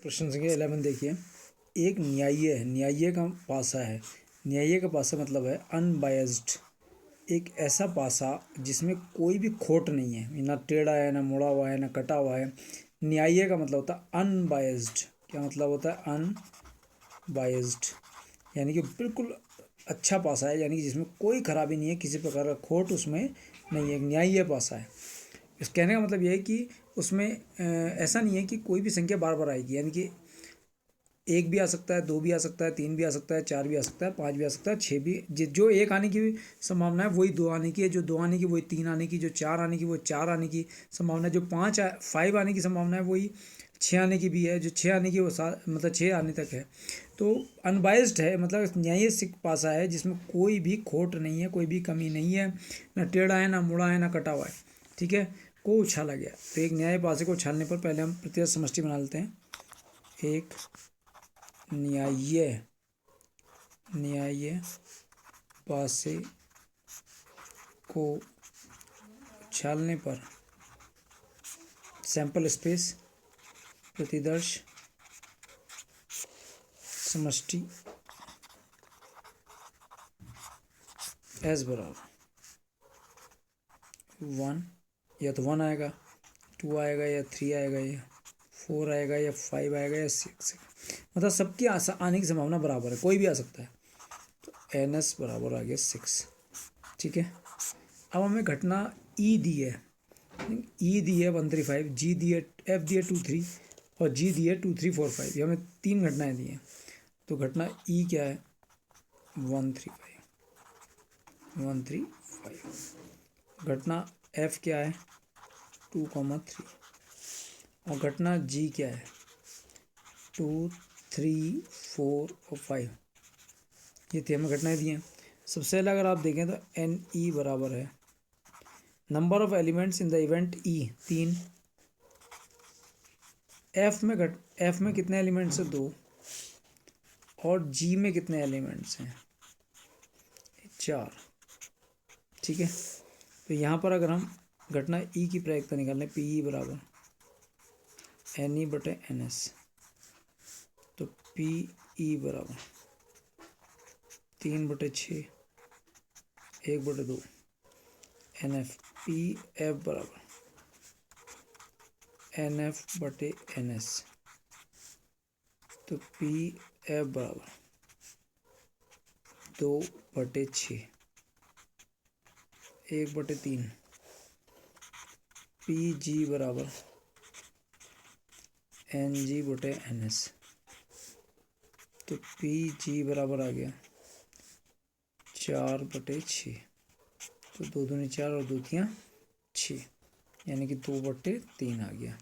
प्रश्न संख्या 11 देखिए। एक न्यायीय है, न्यायीय का पासा है। न्यायीय का पासा मतलब है अनबायस्ड, एक ऐसा पासा जिसमें कोई भी खोट नहीं है, ना टेढ़ा है, ना मुड़ा हुआ है, ना कटा हुआ है। न्यायीय का मतलब होता है अनबायस्ड। क्या मतलब होता है? अनबायस्ड यानी कि बिल्कुल अच्छा पासा है, यानी कि जिसमें कोई खराबी नहीं है, किसी प्रकार का खोट उसमें नहीं है, न्यायीय पासा है। इस कहने का मतलब यह है कि उसमें ऐसा नहीं है कि कोई भी संख्या बार बार आएगी, यानी कि एक भी आ सकता है, दो भी आ सकता है, तीन भी आ सकता है, चार भी आ सकता है, पाँच भी आ सकता है, छः भी। जो एक आने की संभावना है वही दो आने की है, जो दो आने की वही तीन आने की, जो चार आने की वो चार आने की संभावना है, जो फाइव आने की संभावना है वही छः आने की भी है, जो छः आने की वो मतलब छः आने तक है। तो अनबाइस्ड है, मतलब न्यायीय सिख पासा है जिसमें कोई भी खोट नहीं है, कोई भी कमी नहीं है, ना टेढ़ा है, ना मुड़ा है, ना कटा हुआ है। ठीक है, को उछाला गया। तो एक न्याय पासे को उछालने पर पहले हम प्रत्यक्ष समष्टि बना लेते हैं। एक न्यायीय पासे को उछालने पर सैंपल स्पेस प्रतिदर्श समष्टि एस बराबर 1, या तो 1 आएगा, 2 आएगा, या 3 आएगा, या 4 आएगा, या 5 आएगा, या 6। मतलब सबकी आने की संभावना बराबर है, कोई भी आ सकता है। तो NS बराबर आ गया 6। ठीक है, अब हमें घटना ई दी है। ई दी है 135, जी दी है, एफ दी है 23 और जी दी है 2 3 4 5। ये हमें तीन घटनाएं दी हैं। तो घटना ई क्या है? 135। घटना एफ क्या है? 2,3। और घटना जी क्या है? 2 3 4 और 5। ये थी हमें घटनाएं दी हैं। सबसे पहले अगर आप देखें तो एन ई बराबर है number of elements in the event E 3। F में कितने एलिमेंट्स हैं? 2। और जी में कितने एलिमेंट्स हैं? 4। ठीक है, तो यहाँ पर अगर हम घटना ई की प्रायिकता निकालें, पी ई बराबर एन ई बटे एन एस, तो पी ई बराबर 3/6 1/2 एन एफ। पी एफ बराबर एन एफ बटे एन एस, तो पी एफ बराबर 2/6 1/3। पी जी बराबर एन जी बटे एन एस, तो पी जी बराबर आ गया 4/6। तो 2 दूनी 4 और 2 तियाँ 6, यानी कि 2/3 आ गया।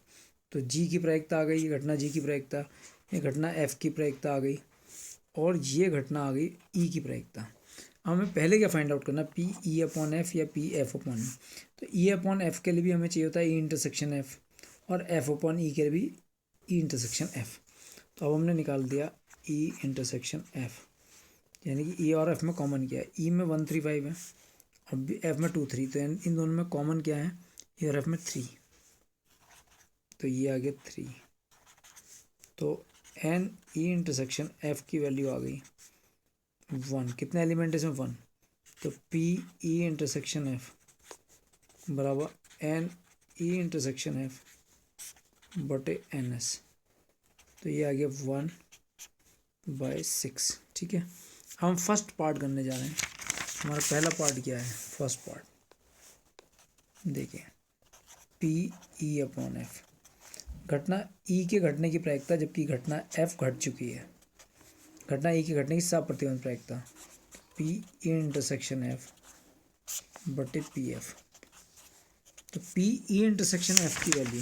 तो जी की प्रायिकता आ गई, ये घटना जी की प्रायिकता, ये घटना एफ की प्रायिकता आ गई, और ये घटना आ गई ई की प्रायिकता। हमें पहले क्या फाइंड आउट करना? पी ई अपॉन एफ या पी एफ अपॉन ई। तो ई अपॉन एफ के लिए भी हमें चाहिए होता है ई इंटरसेक्शन एफ, और एफ अपॉन ई के लिए भी ई इंटरसेक्शन एफ। तो अब हमने निकाल दिया ई इंटरसेक्शन एफ, यानी कि ई और एफ में कॉमन किया है। ई में 135 है और एफ में 2 3, तो इन दोनों में कॉमन क्या है? ई और एफ में 3, तो ये आ गया 3। तो एन ई इंटरसेक्शन एफ की वैल्यू आ गई 1। कितने एलिमेंट है इसमें? 1। तो पी ई इंटरसेक्शन एफ बराबर एन ई इंटरसेक्शन एफ बटे एन एस, तो ये आ गया 1/6। ठीक है, हम फर्स्ट पार्ट करने जा रहे हैं। हमारा पहला पार्ट क्या है? फर्स्ट पार्ट देखिए, पी ई अपॉन एफ, घटना ई के घटने की प्रायिकता, जबकि घटना एफ घट चुकी है। घटना ई के घटने की साफ प्रतिबंध प्रायिकता, पी ई इंटरसेक्शन एफ बटे पी एफ। तो पी ई इंटरसेक्शन एफ की वैल्यू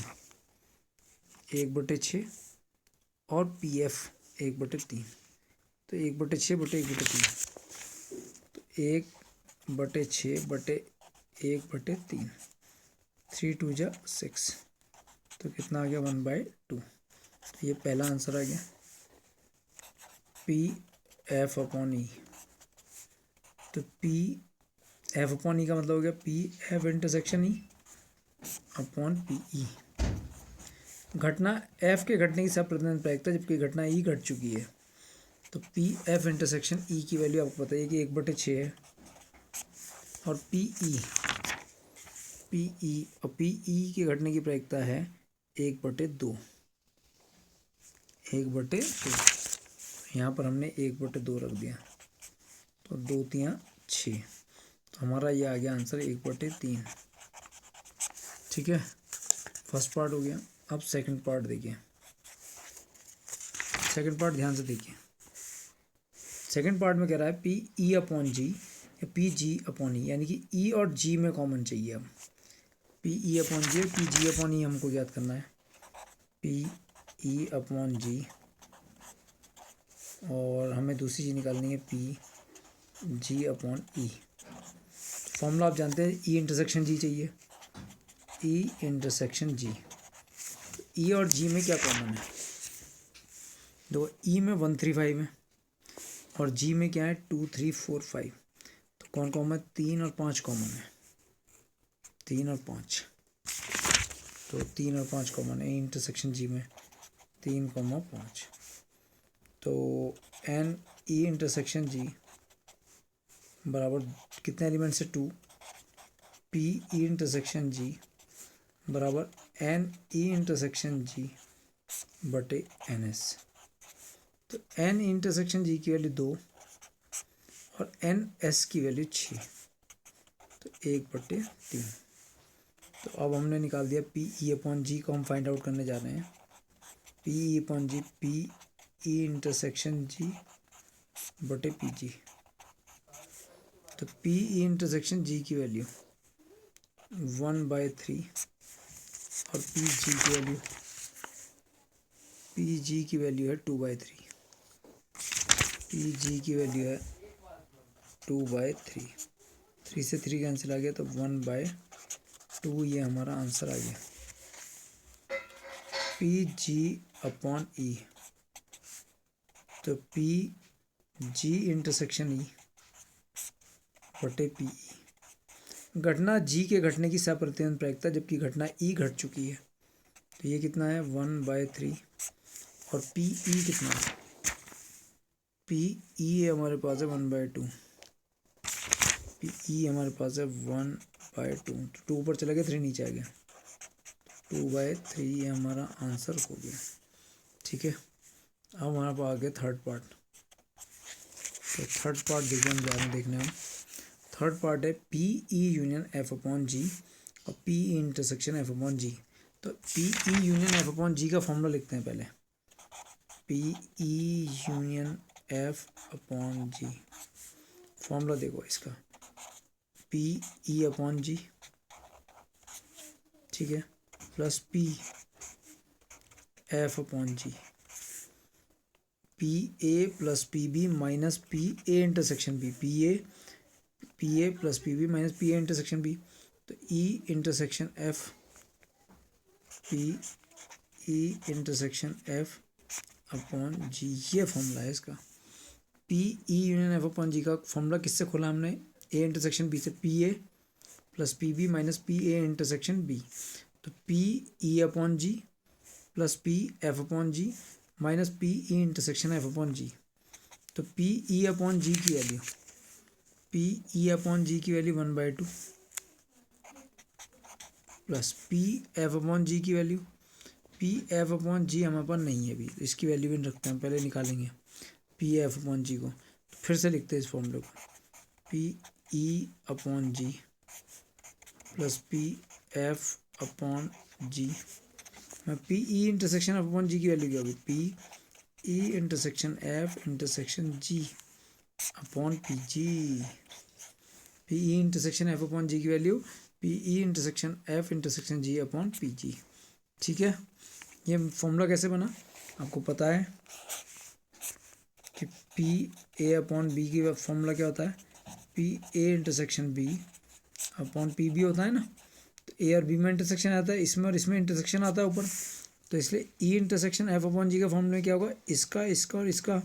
1/6 और पी एफ 1/3। तो 1/6 बटे 1/3, तो 1/6 बटे 1/3, 3 2 जा 6, तो कितना आ गया? 1/2। तो ये पहला आंसर आ गया। पी एफ अपॉन ई, तो पी एफ अपॉन ई का मतलब हो गया P F intersection E upon P E. घटना एफ के घटने की सप्रतिबंध प्रायिकता जबकि घटना ई घट चुकी है। तो पी एफ इंटरसेक्शन ई की वैल्यू आपको बताइए कि 1/6 है, और पी ई के घटने की प्रायिकता है 1/2। 1/2 यहाँ पर हमने 1/2 रख दिया, तो 2 3 6, तो हमारा ये आ गया आंसर 1/3। ठीक है, फर्स्ट पार्ट हो गया। अब सेकंड पार्ट देखिए। सेकंड पार्ट ध्यान से देखिए। सेकंड पार्ट में कह रहा है पी ई अपॉन जी या पी जी अपॉन ई, यानी कि ई और जी में कॉमन चाहिए। अब पी ई अपॉन जी और पी जी अपॉन ई हमको याद करना है। पी ई अपॉन जी और हमें दूसरी चीज़ निकालनी है पी जी अपॉन ई। फॉर्मूला आप जानते हैं, ई इंटरसेक्शन जी चाहिए। ई इंटरसेक्शन जी, ई और जी में क्या कॉमन है? देखो, ई में 135 है और जी में क्या है 2 3 4 5। तो कौन कॉमन है? 3 और 5 कॉमन है। 3 और 5, तो 3 और 5 कॉमन है इंटरसेक्शन जी में, 3,5। तो एन ई इंटरसेक्शन जी बराबर कितने एलिमेंट्स है? 2। पी ई इंटरसेक्शन जी बराबर एन ई इंटरसेक्शन जी बटे एन एस। तो एन इंटरसेक्शन जी की वैल्यू 2 और एन एस की वैल्यू 6, तो 1/3। तो अब हमने निकाल दिया पी ई अपॉन जी को हम फाइंड आउट करने जा रहे हैं। P E upon G, P E intersection G बटे पी जी। तो पी ई इंटरसेक्शन जी की वैल्यू 1/3 और पी जी की वैल्यू है 2/3। पी जी की वैल्यू है 2/3। 3 से 3 कैंसिल आ गया, तो 1/2 ये हमारा आंसर आ गया। पी जी अपॉन ई, तो पी जी इंटरसेक्शन ई बटे पी ई। घटना जी के घटने की सप्रतिबंध प्रायिकता जबकि घटना ई घट चुकी है। तो ये कितना है? 1/3। और पी ई कितना है? पी ई हमारे पास है 1/2। पी ई हमारे पास है 1/2, तो 2 ऊपर चला गया, 3 नीचे आ गया, 2/3 ये हमारा आंसर हो गया। ठीक है, अब हमारे पास आ गया थर्ड पार्ट। तो थर्ड पार्ट देखिए, हम जा रहे हैं देखने हम। थर्ड पार्ट है P E union F upon G और P E intersection F upon G. तो P E union F upon G का फॉर्मूला लिखते हैं पहले। P E union F upon G, formula देखो इसका, पी ई अपॉन जी, ठीक है, plus P F upon G, P A plus P B minus P A intersection B, P A plus P B minus P A intersection B. तो E intersection F, P E intersection F upon G, ये formula है इसका। P E union F upon G का formula किससे खोला हमने? A intersection B से, P A plus P B minus P A intersection B. तो P E upon G plus P F upon G minus P E intersection F upon G. तो P E upon G की value, P E upon G की value 1/2 plus P F upon G की value, P F upon G हमारे पास नहीं है अभी, इसकी वैल्यू भी रखते हैं, पहले निकालेंगे पी एफ अपॉन जी को। तो फिर से लिखते हैं इस फॉर्मूले को, P E upon G plus P F upon G. मैं P E intersection F upon G की वैल्यू क्या होगी? P E intersection F intersection G upon P G. P E intersection F upon G की value P E intersection F intersection G upon P G. ठीक है, ये formula कैसे बना आपको पता है कि पी ए अपॉन बी की फॉर्मूला क्या होता है? P A intersection B upon P B होता है ना। तो ए और बी में इंटरसेक्शन आता है, इसमें और इसमें इंटरसेक्शन आता है ऊपर, तो इसलिए ई इंटरसेक्शन एफ अपॉन जी का फॉर्मूला क्या होगा? इसका इसका और इसका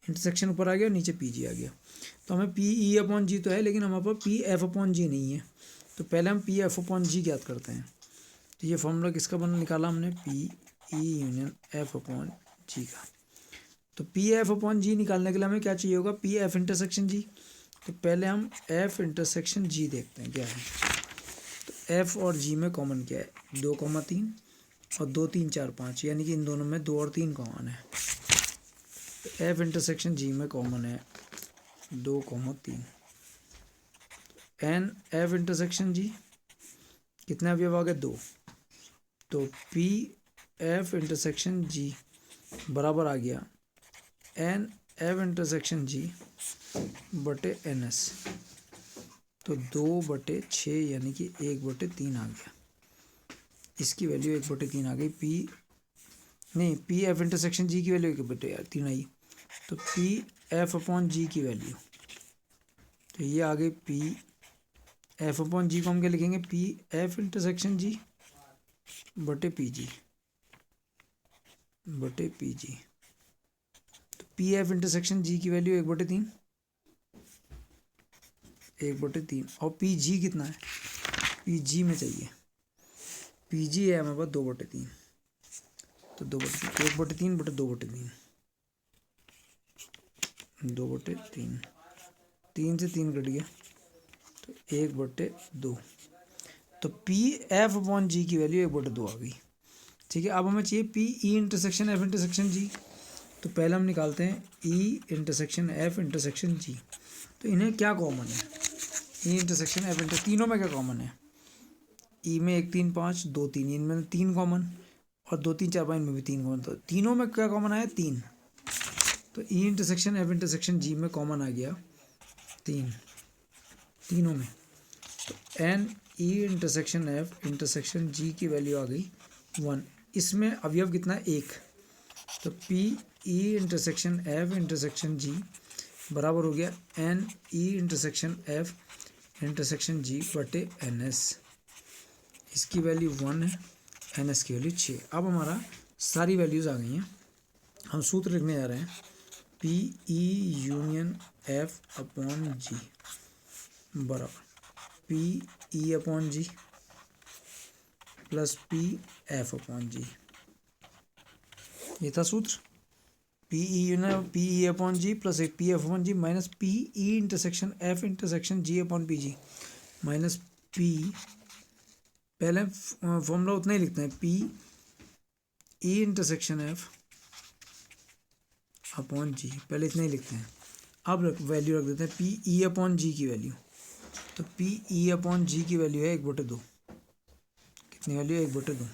इंटरसेक्शन ऊपर आ गया और नीचे पी जी आ गया। तो हमें पी ई अपॉन जी तो है, लेकिन हमारे पास पी एफ अपॉन जी नहीं है। तो पहले हम पी एफ अपॉन जी ज्ञात करते हैं। तो ये फॉर्मूला किसका बना निकाला हमने? P E union F upon G का। तो पी एफ अपॉन जी निकालने के लिए हमें क्या चाहिए होगा, पी एफ इंटरसेक्शन जी। तो पहले हम एफ इंटरसेक्शन जी देखते हैं क्या है। तो एफ और जी में कॉमन क्या है, 2,3 और 2, 3, 4, 5, यानी कि इन दोनों में 2 और 3 कॉमन है। तो एफ इंटरसेक्शन जी में कॉमन है 2,3। एन एफ इंटरसेक्शन जी कितने अवयव आ गए, 2। तो पी एफ इंटरसेक्शन जी बराबर आ गया एन एफ इंटरसेक्शन जी बटे एन एस। तो 2/6 यानी कि 1/3 आ गया। इसकी वैल्यू 1/3 आ गई। पी एफ इंटरसेक्शन जी की वैल्यू 1/3 आई। तो पी एफ अपॉन जी की वैल्यू, तो ये आ गई पी एफ अपॉन जी को हम क्या लिखेंगे, पी एफ इंटरसेक्शन जी बटे पी जी बटे पी जी। तो पी एफ इंटरसेक्शन जी की वैल्यू 1/3 और पी जी कितना है, पी जी में चाहिए, पी जी है हमारे पास 2/3। तो 2/3 1/3 बटे 2/3 2/3 3 से 3 कट गया तो 1/2। तो पी एफ अपॉन जी की वैल्यू 1/2 आ गई। ठीक है, अब हमें चाहिए P E intersection F intersection G. तो पहले हम निकालते हैं E intersection F intersection G. तो इन्हें क्या कॉमन है, ई इंटरसेक्शन एफ इंटर, तीनों में क्या कॉमन है, ई में 1, 3, 5, 2, 3, इनमें 3 कॉमन, और 2, 3, 4, 5 इनमें भी 3 कॉमन। तो तीनों में क्या कॉमन आया, 3। तो E intersection F intersection G में कॉमन आ गया 3 तीनों में। तो N E intersection F intersection G की वैल्यू आ गई 1। इसमें अवयव कितना है, 1। तो P E intersection F intersection G बराबर हो गया N E intersection F intersection G बटे एन एस। इसकी वैल्यू 1 है, एन एस की वैल्यू 6। अब हमारा सारी वैल्यूज़ आ गई हैं। हम सूत्र लिखने जा रहे हैं, P E union F upon G बराबर P E upon G plus P F upon G. ये था सूत्र, P E union P E upon G plus एक P F upon G minus P E intersection F intersection G upon P G minus P, पहले formula उतना ही लिखते हैं, P E intersection F upon G, पहले इतना ही लिखते हैं। अब वैल्यू रख देते हैं पी ई अपॉन जी की वैल्यू। तो पी ई अपॉन जी की वैल्यू है 1/2। कितनी वैल्यू है, 1/2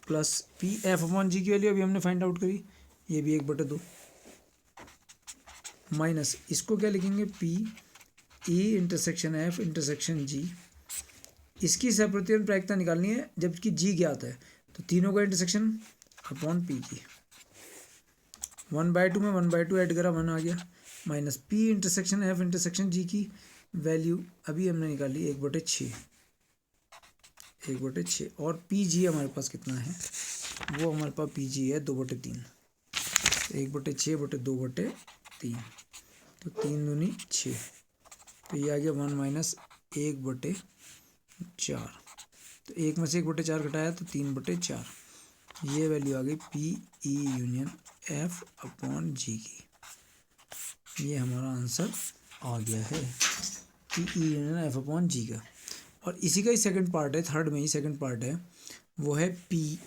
plus P F upon G की वैल्यू अभी हमने फाइंड आउट करी, ये भी 1/2 माइनस इसको क्या लिखेंगे, P E intersection F intersection G. इसकी सेपरेटिव प्रायिकता निकालनी है जबकि जी ज्ञात है। तो तीनों का इंटरसेक्शन अपॉन पी जी, 1/2 में 1/2 ऐड करा 1 आ गया, minus P intersection F intersection G की वैल्यू अभी हमने निकाली 1/6 और पी जी हमारे पास कितना है, वो हमारे पास पी जी है 2/3। 1/6 बटे 2/3 तो 3 दूनी 6। तो ये आ गया 1 माइनस 1/4। तो 1 में से 1/4 घटाया तो 3/4। ये वैल्यू आ गई P E union F upon G की। ये हमारा आंसर आ गया है, P E union F upon G का। और इसी का ही सेकंड पार्ट है, थर्ड में ही सेकंड पार्ट है, वो है P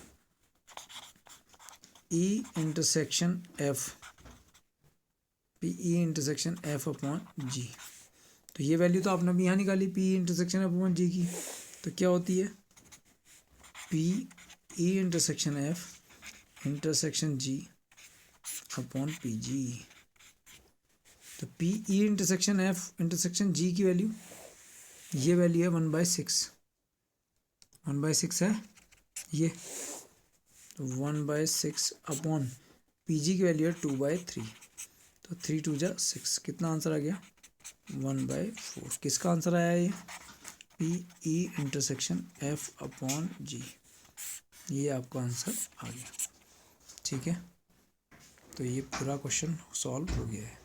E intersection F, P E intersection F upon G. तो ये वैल्यू तो आपने भी यहाँ निकाली, P intersection F upon G की। तो क्या होती है, P E intersection F intersection G upon P G. तो P E intersection F intersection G की वैल्यू, ये वैल्यू है 1/6। 1/6 है ये, तो 1/6 अपॉन पी जी की वैल्यू है 2/3। तो 3 2 जा 6, कितना आंसर आ गया 1/4। किसका आंसर आया ये, P E intersection F upon G. ये आपका आंसर आ गया। ठीक है, तो ये पूरा क्वेश्चन सॉल्व हो गया है।